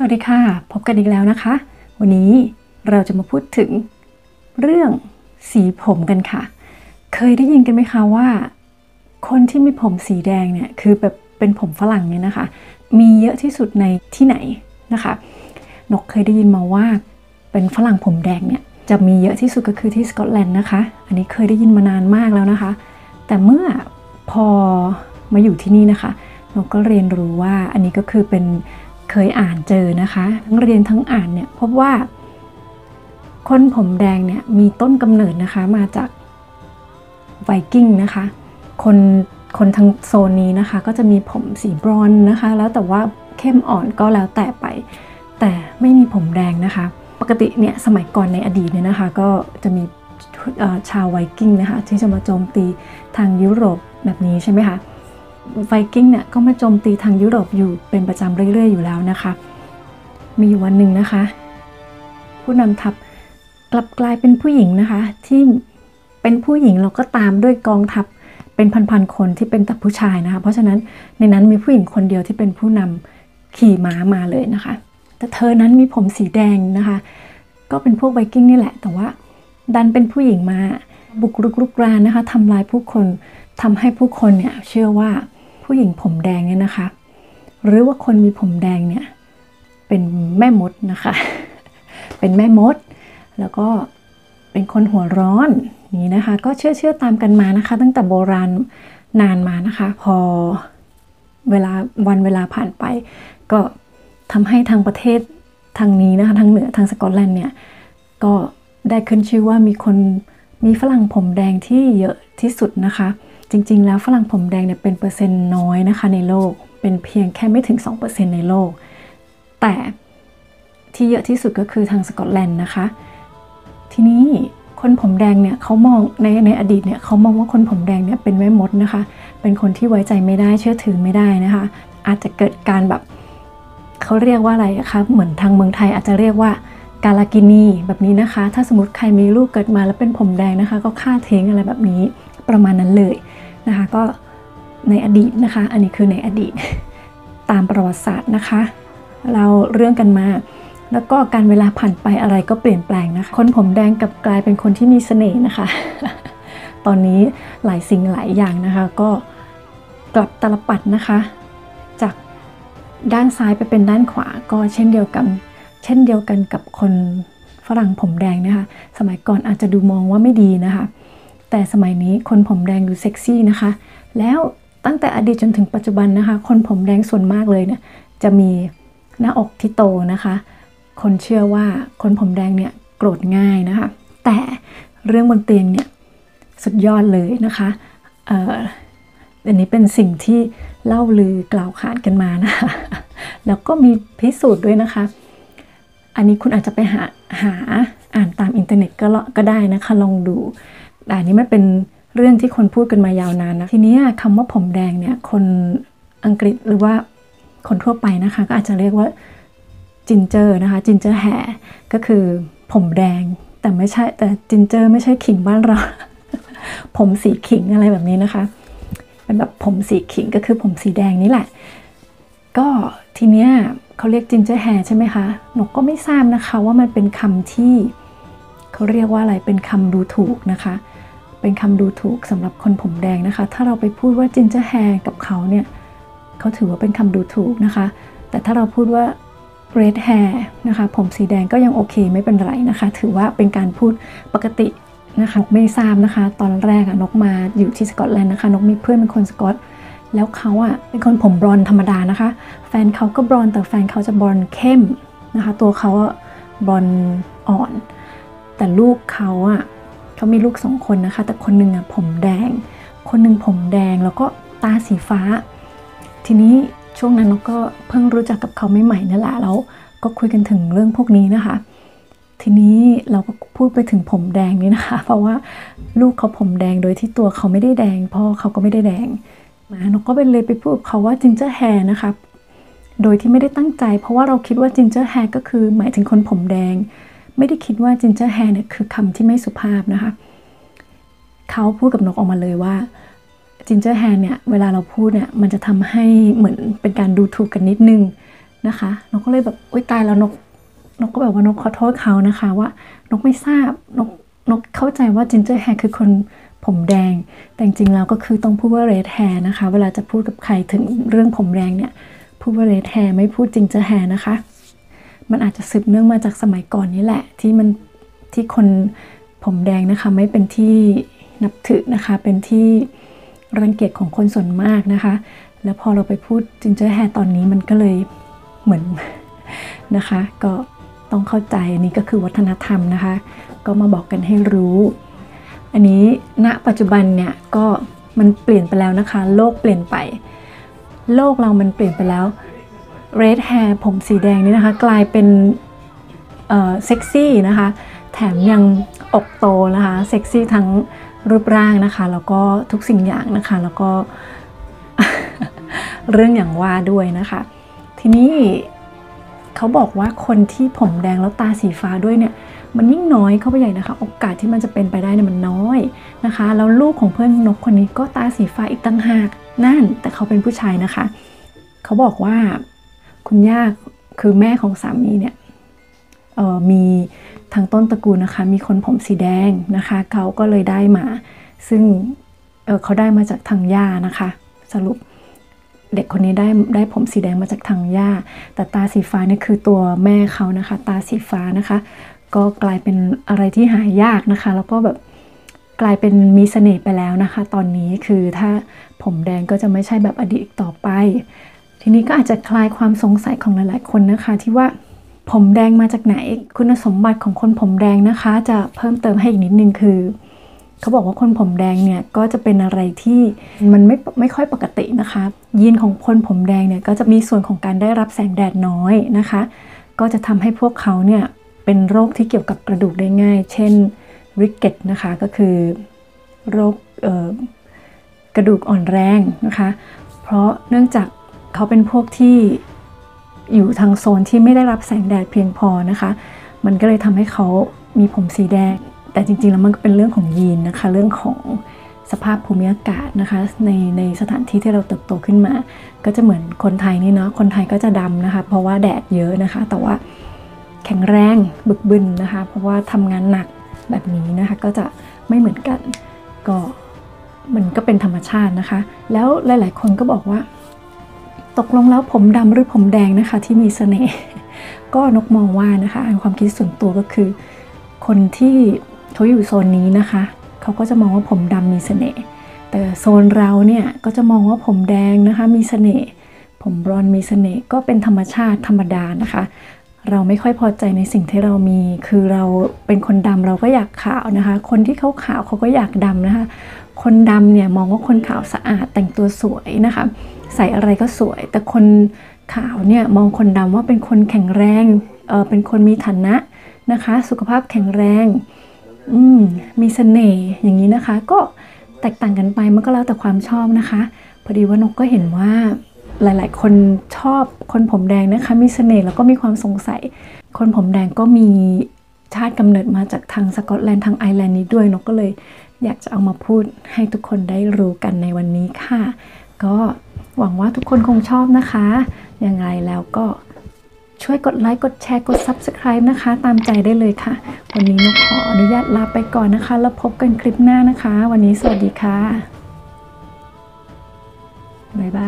สวัสดีค่ะพบกันอีกแล้วนะคะวันนี้เราจะมาพูดถึงเรื่องสีผมกันค่ะเคยได้ยินกันไหมคะว่าคนที่มีผมสีแดงเนี่ยคือแบบเป็นผมฝรั่งเนี่ยนะคะมีเยอะที่สุดในที่ไหนนะคะนกเคยได้ยินมาว่าเป็นฝรั่งผมแดงเนี่ยจะมีเยอะที่สุดก็คือที่สกอตแลนด์นะคะอันนี้เคยได้ยินมานานมากแล้วนะคะแต่เมื่อพอมาอยู่ที่นี่นะคะนกก็เรียนรู้ว่าอันนี้ก็คือเป็นเคยอ่านเจอนะคะทั้งเรียนทั้งอ่านเนี่ยพบว่าคนผมแดงเนี่ยมีต้นกำเนิดนะคะมาจากไวกิ้งนะคะคนทางโซนนี้นะคะก็จะมีผมสีบรอนซ์นะคะแล้วแต่ว่าเข้มอ่อนก็แล้วแต่ไปแต่ไม่มีผมแดงนะคะปกติเนี่ยสมัยก่อนในอดีตเนี่ยนะคะก็จะมีชาวไวกิ้งนะคะที่จะมาโจมตีทางยุโรปแบบนี้ใช่ไหมคะไวกิ้งเนี่ยก็มาโจมตีทางยุโรปอยู่เป็นประจำเรื่อยๆอยู่แล้วนะคะมีวันหนึ่งนะคะผู้นำทัพกลับกลายเป็นผู้หญิงนะคะที่เป็นผู้หญิงเราก็ตามด้วยกองทัพเป็นพันๆคนที่เป็นแต่ผู้ชายนะคะเพราะฉะนั้นในนั้นมีผู้หญิงคนเดียวที่เป็นผู้นำขี่ม้ามาเลยนะคะแต่เธอนั้นมีผมสีแดงนะคะก็เป็นพวกไวกิ้งนี่แหละแต่ว่าดันเป็นผู้หญิงมาบุกรุกรุกรานนะคะทำลายผู้คนทำให้ผู้คนเนี่ยเชื่อว่าผู้หญิงผมแดงเนี่ยนะคะหรือว่าคนมีผมแดงเนี่ยเป็นแม่มดนะคะเป็นแม่มดแล้วก็เป็นคนหัวร้อนนี่นะคะก็เชื่อตามกันมานะคะตั้งแต่โบราณนานมานะคะพอเวลาผ่านไปก็ทำให้ทางประเทศทางนี้นะคะทางเหนือทางสกอตแลนด์เนี่ยก็ได้ขึ้นชื่อว่ามีฝรั่งผมแดงที่เยอะที่สุดนะคะจริงๆแล้วฝรั่งผมแดงเนี่ยเป็นเปอร์เซ็นต์น้อยนะคะในโลกเป็นเพียงแค่ไม่ถึง 2% ในโลกแต่ที่เยอะที่สุดก็คือทางสกอตแลนด์นะคะทีนี้คนผมแดงเนี่ยเขามองในอดีตเนี่ยเขามองว่าคนผมแดงเนี่ยเป็นแม่มดนะคะเป็นคนที่ไว้ใจไม่ได้เชื่อถือไม่ได้นะคะอาจจะเกิดการแบบเขาเรียกว่าอะไรคะเหมือนทางเมืองไทยอาจจะเรียกว่ากาลกินีแบบนี้นะคะถ้าสมมติใครมีลูกเกิดมาแล้วเป็นผมแดงนะคะก็ฆ่าทิ้งอะไรแบบนี้ประมาณนั้นเลยนะคะก็ในอดีตนะคะอันนี้คือในอดีตตามประวัติศาสตร์นะคะเราเรื่องกันมาแล้วก็การเวลาผ่านไปอะไรก็เปลี่ยนแปลงนะคะคนผมแดงกลับกลายเป็นคนที่มีเสน่ห์นะคะ ตอนนี้หลายสิ่งหลายอย่างนะคะก็กลับตลปัดนะคะจากด้านซ้ายไปเป็นด้านขวาก็เช่นเดียวกันกับคนฝรั่งผมแดงนะคะสมัยก่อนอาจจะดูมองว่าไม่ดีนะคะแต่สมัยนี้คนผมแดงดูเซ็กซี่นะคะแล้วตั้งแต่อดีตจนถึงปัจจุบันนะคะคนผมแดงส่วนมากเลยเนี่ยจะมีหน้าอกที่โตนะคะคนเชื่อว่าคนผมแดงเนี่ยโกรธง่ายนะคะแต่เรื่องบนเตียงเนี่ยสุดยอดเลยนะคะอันนี้เป็นสิ่งที่เล่าลือกล่าวขานกันมานะคะแล้วก็มีพิสูจน์ด้วยนะคะอันนี้คุณอาจจะไปหาอ่านตามอินเทอร์เน็ตก็ได้นะคะลองดูแต่อันนี้มันเป็นเรื่องที่คนพูดกันมายาวนานนะทีนี้คำว่าผมแดงเนี่ยคนอังกฤษหรือว่าคนทั่วไปนะคะก็อาจจะเรียกว่าจินเจอร์นะคะจินเจอร์แฮร์ก็คือผมแดงแต่ไม่ใช่แต่จินเจอร์ไม่ใช่ขิงบ้านเรา ผมสีขิงอะไรแบบนี้นะคะเป็นแบบผมสีขิงก็คือผมสีแดงนี่แหละก็ทีเนี้ยเขาเรียกจินเจอร์แฮร์ใช่ไหมคะนกก็ไม่ทราบนะคะว่ามันเป็นคำที่เขาเรียกว่าอะไรเป็นคำดูถูกนะคะเป็นคำดูถูกสำหรับคนผมแดงนะคะถ้าเราไปพูดว่าจินเจอร์แฮร์กับเขาเนี่ยเขาถือว่าเป็นคำดูถูกนะคะแต่ถ้าเราพูดว่า red hair นะคะผมสีแดงก็ยังโอเคไม่เป็นไรนะคะถือว่าเป็นการพูดปกตินะคะไม่ทราบนะคะตอนแรกนกมาอยู่ที่สกอตแลนด์นะคะนกมีเพื่อนเป็นคนสกอตแล้วเขาเป็นคนผมบรอนธรรมดานะคะแฟนเขาก็บรอนแต่แฟนเขาจะบรอนเข้มนะคะตัวเขาบรอนอ่อนแต่ลูกเขาเขามีลูก2 คนนะคะแต่คนหนึ่งผมแดงคนหนึ่งผมแดงแล้วก็ตาสีฟ้าทีนี้ช่วงนั้นนกก็เพิ่งรู้จักกับเขาใหม่ๆนั่นแหละแล้วก็คุยกันถึงเรื่องพวกนี้นะคะทีนี้เราก็พูดไปถึงผมแดงนี่นะคะเพราะว่าลูกเขาผมแดงโดยที่ตัวเขาไม่ได้แดงพ่อเขาก็ไม่ได้แดงนกก็เลยไปพูดกับเขาว่าจินเจอร์แฮร์นะคะโดยที่ไม่ได้ตั้งใจเพราะว่าเราคิดว่าจินเจอร์แฮร์ก็คือหมายถึงคนผมแดงไม่ได้คิดว่าจินเจอร์แฮร์เนี่ยคือคำที่ไม่สุภาพนะคะเขาพูดกับนกออกมาเลยว่าจินเจอร์แฮร์เนี่ยเวลาเราพูดเนี่ยมันจะทำให้เหมือนเป็นการดูถูกกันนิดนึง นะคะนกก็เลยแบบอุ๊ยตายแล้วนกก็แบบว่านกขอโทษเขานะคะว่านกไม่ทราบนกเข้าใจว่า ginger hair คือคนผมแดงแต่จริงๆแล้วก็คือต้องพูดว่า red hair นะคะเวลาจะพูดกับใครถึงเรื่องผมแดงเนี่ยพูดว่า red hair ไม่พูด ginger hair นะคะมันอาจจะสืบเนื่องมาจากสมัยก่อนนี่แหละที่คนผมแดงนะคะไม่เป็นที่นับถือนะคะเป็นที่รังเกียจของคนส่วนมากนะคะแล้วพอเราไปพูด ginger hair ตอนนี้มันก็เลยเหมือนนะคะก็ต้องเข้าใจอันนี้ก็คือวัฒนธรรมนะคะก็มาบอกกันให้รู้อันนี้ณปัจจุบันเนี่ยก็มันเปลี่ยนไปแล้วนะคะโลกเปลี่ยนไปโลกเรามันเปลี่ยนไปแล้ว red hair ผมสีแดงนี่นะคะกลายเป็นเซ็กซี่นะคะแถมยังอกโตนะคะเซ็กซี่ทั้งรูปร่างนะคะแล้วก็ทุกสิ่งอย่างนะคะแล้วก็ เรื่องอย่างว่าด้วยนะคะทีนี้เขาบอกว่าคนที่ผมแดงแล้วตาสีฟ้าด้วยเนี่ยมันยิ่งน้อยเข้าไปใหญ่นะคะโอกาสที่มันจะเป็นไปได้เนี่ยมันน้อยนะคะแล้วลูกของเพื่อนนกคนนี้ก็ตาสีฟ้าอีกตั้งหากนั่นแต่เขาเป็นผู้ชายนะคะเขาบอกว่าคุณย่าคือแม่ของสามีเนี่ยมีทางต้นตระกูลนะคะมีคนผมสีแดงนะคะเขาก็เลยได้มาซึ่งเขาได้มาจากทางย่านะคะสรุปเด็กคนนี้ได้ผมสีแดงมาจากทางย่าแต่ตาสีฟ้านี่คือตัวแม่เขานะคะตาสีฟ้านะคะก็กลายเป็นอะไรที่หายากนะคะแล้วก็แบบกลายเป็นมีเสน่ห์ไปแล้วนะคะตอนนี้คือถ้าผมแดงก็จะไม่ใช่แบบอดีตต่อไปทีนี้ก็อาจจะคลายความสงสัยของหลายๆคนนะคะที่ว่าผมแดงมาจากไหนคุณสมบัติของคนผมแดงนะคะจะเพิ่มเติมให้อีกนิดนึงคือเขาบอกว่าคนผมแดงเนี่ยก็จะเป็นอะไรที่มันไม่ค่อยปกตินะคะยีนของคนผมแดงเนี่ยก็จะมีส่วนของการได้รับแสงแดดน้อยนะคะก็จะทำให้พวกเขาเนี่ยเป็นโรคที่เกี่ยวกับกระดูกได้ง่ายเช่นริกเก็ตนะคะก็คือโรคกระดูกอ่อนแรงนะคะเพราะเนื่องจากเขาเป็นพวกที่อยู่ทางโซนที่ไม่ได้รับแสงแดดเพียงพอนะคะมันก็เลยทำให้เขามีผมสีแดงแต่จริงๆแล้วมันก็เป็นเรื่องของยีนนะคะเรื่องของสภาพภูมิอากาศนะคะในสถานที่ที่เราเติบโตขึ้นมาก็จะเหมือนคนไทยนี่เนาะคนไทยก็จะดำนะคะเพราะว่าแดดเยอะนะคะแต่ว่าแข็งแรงบึกบึนนะคะเพราะว่าทำงานหนักแบบนี้นะคะก็จะไม่เหมือนกันก็มันก็เป็นธรรมชาตินะคะแล้วหลายๆคนก็บอกว่าตกลงแล้วผมดำหรือผมแดงนะคะที่มีเสน่ห์ก็นกมองว่านะคะความคิดส่วนตัวก็คือคนที่เขาอยู่โซนนี้นะคะเขาก็จะมองว่าผมดำมีเสน่ห์แต่โซนเราเนี่ยก็จะมองว่าผมแดงนะคะมีเสน่ห์ผมบลอนด์มีเสน่ห์ก็เป็นธรรมชาติธรรมดานะคะเราไม่ค่อยพอใจในสิ่งที่เรามีคือเราเป็นคนดำเราก็อยากขาวนะคะคนที่เขาขาวเขาก็อยากดำนะคะคนดำเนี่ยมองว่าคนขาวสะอาดแต่งตัวสวยนะคะใส่อะไรก็สวยแต่คนขาวเนี่ยมองคนดำว่าเป็นคนแข็งแรงเป็นคนมีฐานะนะคะสุขภาพแข็งแรงมีเสน่ห์อย่างนี้นะคะก็แตกต่างกันไปมันก็แล้วแต่ความชอบนะคะพอดีว่านกก็เห็นว่าหลายๆคนชอบคนผมแดงนะคะมีเสน่ห์แล้วก็มีความสงสัยคนผมแดงก็มีชาติกำเนิดมาจากทางสกอตแลนด์ทางไอร์แลนด์นี้ด้วยนกก็เลยอยากจะเอามาพูดให้ทุกคนได้รู้กันในวันนี้ค่ะก็หวังว่าทุกคนคงชอบนะคะยังไงแล้วก็ช่วยกดไลค์กดแชร์กด Subscribe นะคะตามใจได้เลยค่ะวันนี้นกขออนุญาตลาไปก่อนนะคะแล้วพบกันคลิปหน้านะคะวันนี้สวัสดีค่ะบ๊ายบาย